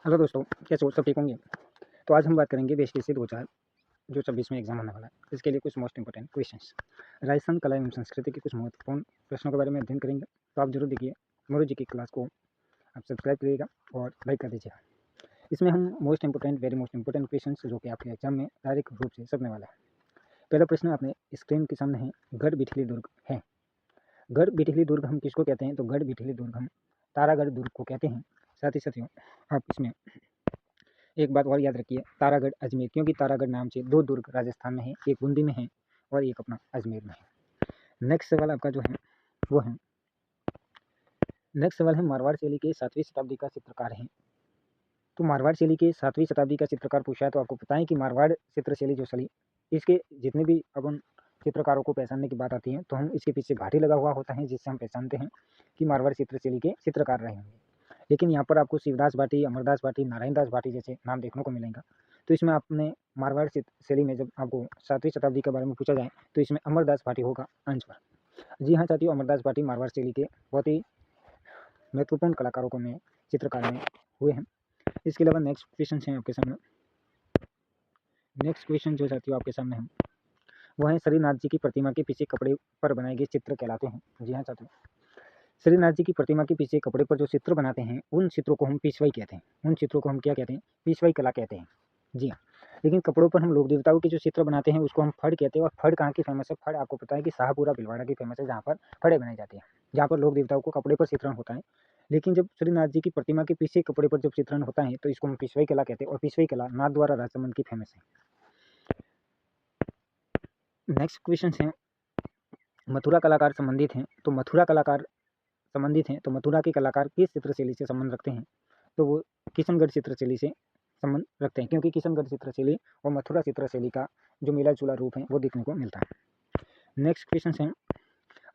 Hello दोस्तों, कैसे हो? सब ठीक होंगे? तो आज हम बात करेंगे बीएसटीसी 2000 जो 26 में एग्जाम होने वाला है। इसके लिए कुछ मोस्ट इंपोर्टेंट क्वेश्चंस, राजस्थान कला एवं संस्कृति के कुछ महत्वपूर्ण प्रश्नों के बारे में अध्ययन करेंगे। तो आप जरूर देखिए मोरू जी की क्लास को, आप सब्सक्राइब करिएगा और लाइक कर दीजिएगा। इसमें हम most important, very most important question जो कि आपके एग्जाम में डायरेक्ट रूप से सदने वाला है। पहला प्रश्न आपने स्क्रीन के सामने है, गढ़ बिठली दुर्ग है। गढ़ बिठली दुर्ग हम किसको कहते हैं? तो गढ़ बिठली दुर्ग हम तारागढ़ दुर्ग को कहते हैं। साथ ही साथियों, आप इसमें एक बात और याद रखिए, तारागढ़ अजमेर, क्योंकि तारागढ़ नाम से दो दुर्ग राजस्थान में है, एक बूंदी में है और एक अपना अजमेर में है। नेक्स्ट सवाल आपका जो है वो है, नेक्स्ट सवाल है, मारवाड़ शैली के 7वीं शताब्दी का चित्रकार है। तो मारवाड़ शैली के 7वीं शताब्दी का चित्रकार पूछा है, तो आपको पता है कि मारवाड़ चित्रशैली जो चली, इसके जितने भी अपन चित्रकारों को पहचानने की बात आती है तो हम इसके पीछे घाटी लगा हुआ होता है, जिससे हम पहचानते हैं कि मारवाड़ चित्रशैली के चित्रकार रहे होंगे। लेकिन यहाँ पर आपको शिवदास भाटी, अमरदास भाटी, नारायण दास भाटी जैसे नाम देखने को मिलेगा। तो इसमें आपने मारवाड़ शैली में जब आपको 7वीं शताब्दी के बारे में पूछा जाए तो इसमें अमरदास भाटी होगा आंसर। जी हाँ साथियों, अमरदास भाटी मारवाड़ शैली के बहुत ही महत्वपूर्ण कलाकारों में, चित्रकार में हुए हैं। इसके अलावा नेक्स्ट क्वेश्चन है आपके सामने। नेक्स्ट क्वेश्चन जो साथियों आपके सामने है वो है, श्रीनाथ जी की प्रतिमा के पीछे कपड़े पर बनाए गए चित्र कहलाते हैं। जी हाँ साथियों, श्रीनाथ जी की प्रतिमा के पीछे कपड़े पर जो चित्र बनाते हैं उन चित्रों को हम पेशवाई कहते हैं। उन चित्रों को हम क्या कहते हैं? पेशवाई कला कहते हैं। जी हाँ, लेकिन कपड़ों पर हम लोक देवताओं के जो चित्र बनाते हैं उसको हम फड़ कहते हैं। और फड़ कहाँ की फेमस है? फड़ आपको पता है कि शाहपुरा भिलवाड़ा की फेमस है, जहाँ पर फड़े बनाई जाती है, जहाँ पर लोक देवताओं को कपड़े पर चित्रण होता है। लेकिन जब श्रीनाथ जी की प्रतिमा के पीछे कपड़े पर जब चित्रण होता है तो इसको हम पेशवाई कला कहते हैं। और पेशवाई कला नाथ द्वारा राजसमंद की फेमस है। नेक्स्ट क्वेश्चन है, मथुरा कलाकार संबंधित हैं, तो मथुरा कलाकार संबंधित हैं तो मथुरा के कलाकार किस चित्रशैली से संबंध रखते हैं? तो वो किशनगढ़ चित्रशैली से संबंध रखते हैं, क्योंकि किशनगढ़ चित्रशैली और मथुरा चित्रशैली का जो मिला जुला रूप है वो देखने को मिलता है। नेक्स्ट क्वेश्चन है,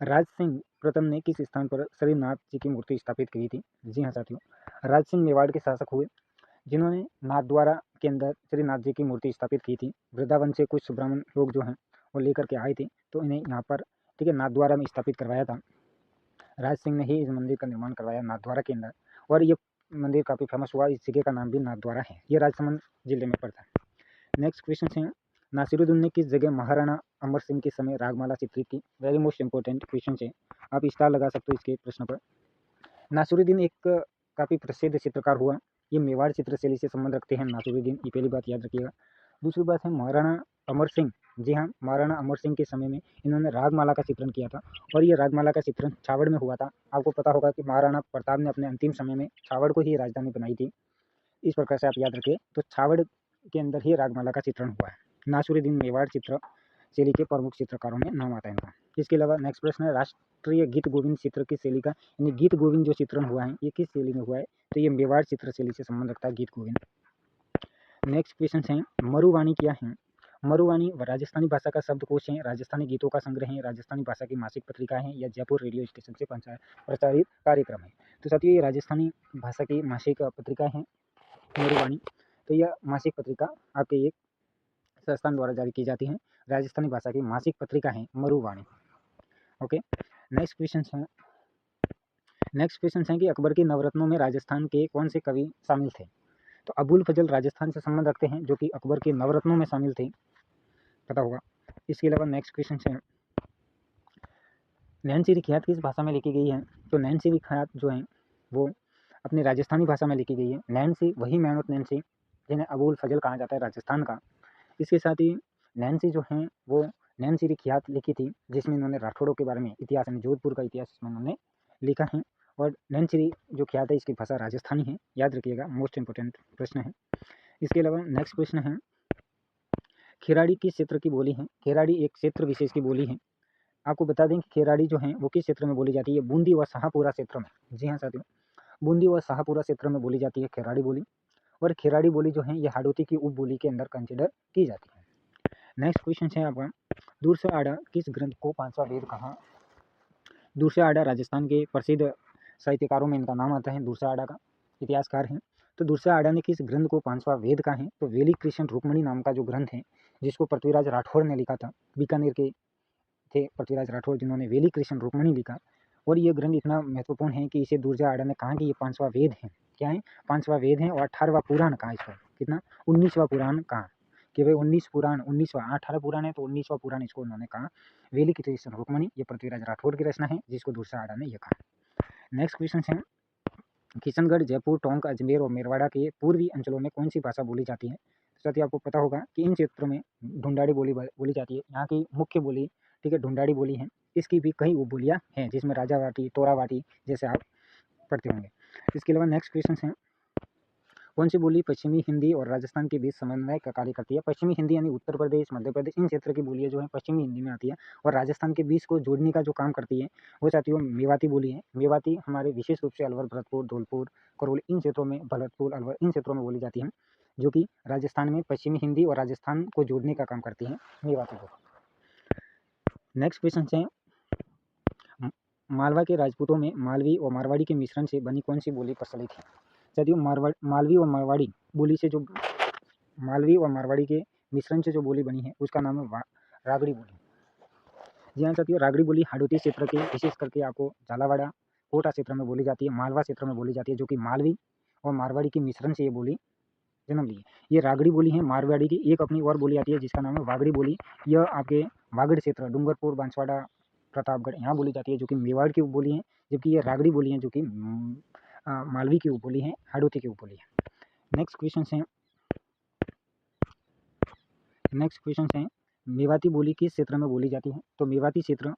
राज सिंह प्रथम ने किस स्थान पर श्रीनाथ जी की मूर्ति स्थापित की थी? जी हाँ साथियों, राज सिंह मेवाड़ के शासक हुए, जिन्होंने नाथद्वारा के अंदर श्रीनाथ जी की मूर्ति स्थापित की थी। वृंदावन से कुछ ब्राह्मण लोग जो हैं वो लेकर के आए थे, तो इन्हें यहाँ पर ठीक है नाथद्वारा में स्थापित करवाया था। राज सिंह ने ही इस मंदिर का निर्माण करवाया नाथद्वारा के अंदर, और ये मंदिर काफ़ी फेमस हुआ। इस जगह का नाम भी नाथद्वारा है, ये राजसमंद जिले में पड़ता है। नेक्स्ट क्वेश्चन है, नासिरुद्दीन ने किस जगह महाराणा अमर सिंह के समय रागमाला चित्रित की? वेरी मोस्ट इंपॉर्टेंट क्वेश्चन है, आप स्टार लगा सकते हो इसके प्रश्न पर। नासिरुद्दीन एक काफ़ी प्रसिद्ध चित्रकार हुआ, ये मेवाड़ चित्रशैली से संबंध रखते हैं नासिरुद्दीन, ये पहली बात याद रखिएगा। दूसरी बात है, महाराणा अमर सिंह, जी हाँ, महाराणा अमर सिंह के समय में इन्होंने रागमाला का चित्रण किया था, और ये रागमाला का चित्रण छावड़ में हुआ था। आपको पता होगा कि महाराणा प्रताप ने अपने अंतिम समय में छावड़ को ही राजधानी बनाई थी। इस प्रकार से आप याद रखिए, तो छावड़ के अंदर ही रागमाला का चित्रण हुआ है। नासिरुद्दीन मेवाड़ चित्र शैली के प्रमुख चित्रकारों में नाम आता है इनका। इसके अलावा नेक्स्ट प्रश्न है, राष्ट्रीय गीत गोविंद चित्र की शैली का, यानी गीत गोविंद जो चित्रण हुआ है ये किस शैली में हुआ है? तो ये मेवाड़ चित्र शैली से संबंध रखता है गीत गोविंद। नेक्स्ट क्वेश्चन है, मरुवाणी क्या है? मरुवाणी राजस्थानी भाषा का शब्दकोश है, राजस्थानी गीतों का संग्रह है, राजस्थानी भाषा की मासिक पत्रिका है, या जयपुर रेडियो स्टेशन से प्रचारित कार्यक्रम है? तो साथियों, ये राजस्थानी भाषा की मासिक पत्रिका है मरुवाणी। तो यह मासिक पत्रिका आपके एक संस्थान द्वारा जारी की जाती है, राजस्थानी भाषा की मासिक पत्रिका है मरुवाणी। ओके, नेक्स्ट क्वेश्चन है कि अकबर के नवरत्नों में राजस्थान के कौन से कवि शामिल थे? तो अबुल फजल राजस्थान से संबंध रखते हैं, जो कि अकबर के नवरत्नों में शामिल थे, पता होगा। इसके अलावा नेक्स्ट क्वेश्चन है, नैन्सी रिखियात किस भाषा में लिखी गई है? तो नैन्सी रिखियात जो है वो अपनी राजस्थानी भाषा में लिखी गई है। नैन्सी वही मेहनत नैन्सी जिन्हें अबुल फजल कहा जाता है राजस्थान का। इसके साथ ही नैन्सी जो हैं वो नैन्सी रिखियात लिखी थी, जिसमें इन्होंने राठौड़ों के बारे में इतिहास, यानी जोधपुर का इतिहास इसमें उन्होंने लिखा है। और नैन्सी जो खियात है इसकी भाषा राजस्थानी है, याद रखिएगा, मोस्ट इंपोर्टेंट प्रश्न है। इसके अलावा नेक्स्ट प्रश्न है, खेराड़ी किस क्षेत्र की बोली है? खेराड़ी एक क्षेत्र विशेष की बोली है। आपको बता दें कि खेराड़ी जो है वो किस क्षेत्र में बोली जाती है? बूंदी व शाहपुरा क्षेत्र में। जी हाँ साथियों, बूंदी व शाहपुरा क्षेत्र में बोली जाती है खेराड़ी बोली। और खेराड़ी बोली जो है ये हाड़ौती की उप बोली के अंदर कंसिडर की जाती है। नेक्स्ट क्वेश्चन है आपका, दूरसा आड़ा किस ग्रंथ को पांचवा वेद कहा? दूरसा आड़ा राजस्थान के प्रसिद्ध साहित्यकारों में इनका नाम आता है, दूरसा आड़ा का इतिहासकार हैं। तो दूरसा आड़ा ने किस ग्रंथ को पांचवा वेद कहा है? तो वेली कृष्ण रुक्मणी नाम का जो ग्रंथ है, जिसको पृथ्वीराज राठौड़ ने लिखा था, बीकानेर के थे पृथ्वीराज राठौड़, जिन्होंने वेली कृष्ण रुक्मणी लिखा। और ये ग्रंथ इतना महत्वपूर्ण है कि इसे दूरसा आड़ा ने कहा कि ये पांचवा वेद है। क्या है, 5वां वेद है और 18वां पुराण कहाँ इसको, कितना 19वां पुराण कहाँ, कि भाई 19 पुराण 19वां 18 पुराण है तो 19वां पुराण इसको उन्होंने कहा वेलिकितेश्वर रुक्मणी, ये पृथ्वीराज राठौड़ की रचना है जिसको दूसरा आड़ा ने ये कहा। नेक्स्ट क्वेश्चन है किशनगढ़, जयपुर, टोंक, अजमेर और मेरवाड़ा के पूर्वी अंचलों में कौन सी भाषा बोली जाती है। तो साथ ही आपको पता होगा कि इन क्षेत्रों में ढूंढाड़ी बोली जाती है, यहाँ की मुख्य बोली ठीक है ढूंढाड़ी बोली है। इसकी भी कई उपबोलियाँ हैं जिसमें राजावाटी, तोरावाटी जैसे आप पढ़ते होंगे। इसके अलावा नेक्स्ट क्वेश्चन है कौन सी बोली पश्चिमी हिंदी और राजस्थान के बीच समन्वय का कार्य करती है। पश्चिमी हिंदी यानी उत्तर प्रदेश, मध्य प्रदेश इन क्षेत्र की बोलियाँ जो है पश्चिमी हिंदी में आती है और राजस्थान के बीच को जोड़ने का जो काम करती है वो साथियों मेवाती बोली है। मेवाती हमारे विशेष रूप से अलवर, भरतपुर, धौलपुर, करौली इन क्षेत्रों में, भरतपुर, अलवर इन क्षेत्रों में बोली जाती है, जो कि राजस्थान में पश्चिमी हिंदी और राजस्थान को जोड़ने का काम करती है मेवाती बोली। नेक्स्ट क्वेश्चन है मालवा के राजपूतों में मालवी और मारवाड़ी के मिश्रण से बनी कौन सी बोली प्रचलित है। साथियों मालवी और मारवाड़ी बोली से जो मालवी और मारवाड़ी के मिश्रण से जो बोली बनी है उसका नाम है रागड़ी बोली। जी हाँ साथियों, रागड़ी बोली हाड़ौती क्षेत्र के विशेष करके आपको झालावाड़ा, कोटा क्षेत्र में बोली जाती है, मालवा क्षेत्र में बोली जाती है, जो कि मालवी और मारवाड़ी के मिश्रण से ये बोली जन्म ली है। ये रागड़ी बोली है मारवाड़ी की। एक अपनी और बोली आती है जिसका नाम है वागड़ी बोली। यह आपके वागड़ क्षेत्र, डूंगरपुर, बांसवाड़ा, प्रतापगढ़ यहाँ बोली जाती है, जो कि मेवाड़ की उपबोली है, जबकि ये रागड़ी बोली है जो कि मालवी की उपबोली है, हाड़ौती की उपबोली है। नेक्स्ट क्वेश्चन है मेवाती बोली किस क्षेत्र में बोली जाती है। तो मेवाती क्षेत्र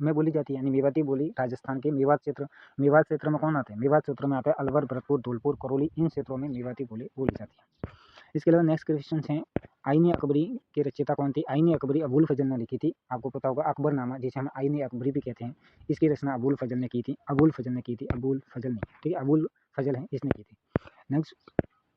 में बोली जाती है, यानी मेवाती बोली राजस्थान के मेवात क्षेत्र में कौन आता है, मेवात क्षेत्र में आता है अलवर, भरतपुर, धौलपुर, करौली इन क्षेत्रों में मेवाती बोली बोली जाती है। इसके अलावा नेक्स्ट क्वेश्चन है आईने अकबरी के रचयिता कौन थे। आईने अकबरी अबुल फजल ने लिखी थी। आपको पता होगा अकबरनामा जिसे हम आईने अकबरी भी कहते हैं, इसकी रचना अबुल फजल ने की थी। अबुल फजल नहीं, ठीक है, अबुल फजल है इसने की थी।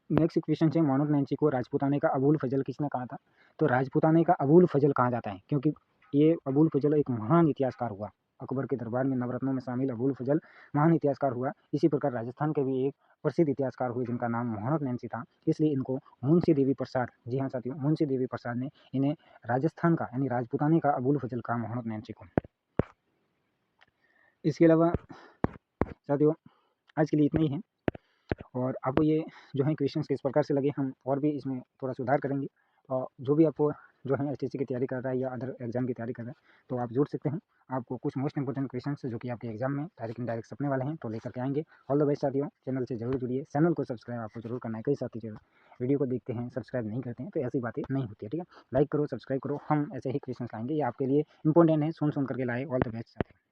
नेक्स्ट क्वेश्चन है मानव नैंची को राजपूताने का अबुल फजल किसने कहा था। तो राजपूताने का अबुल फजल कहा जाता है क्योंकि ये अबुल फजल एक महान इतिहासकार हुआ। अकबर के दरबार में नवरत्नों में शामिल अबुल फजल महान इतिहासकार हुआ। इसी प्रकार राजस्थान के भी एक प्रसिद्ध इतिहासकार हुए जिनका नाम मोहम्मद नैंसी था, इसलिए इनको मुंशी देवी प्रसाद, जी हाँ साथियों, मुंशी देवी प्रसाद ने इन्हें राजस्थान का यानी राजपूताने का अबुल फजल कहा मोहम्मद नैंसी को। इसके अलावा साथियों आज के लिए इतना ही है और आपको ये जो है क्वेश्चंस किस प्रकार से लगे हम और भी इसमें थोड़ा सुधार करेंगे। और जो भी आपको जो है एसटीसी की तैयारी कर रहा है या अदर एग्जाम की तैयारी कर रहा है तो आप जुड़ सकते हैं। आपको कुछ मोस्ट इंपोर्टेंट क्वेश्चंस जो कि आपके एग्जाम में डायरेक्ट इनडायरेक्ट सपने वाले हैं तो लेकर के आएंगे। ऑल द बेस्ट साथियों, चैनल से जरूर जुड़िए, चैनल को सब्सक्राइब आपको जरूर करना है। कई साथी जो वीडियो को देखते हैं सब्सक्राइब नहीं करते हैं तो ऐसी बातें नहीं होती है, ठीक है। लाइक करो, सब्सक्राइब करो, हम ऐसे ही क्वेश्चन लाएंगे, ये आपके लिए इंपॉर्टेंट है, सुन करके लाए। ऑल द बेस्ट साथियों।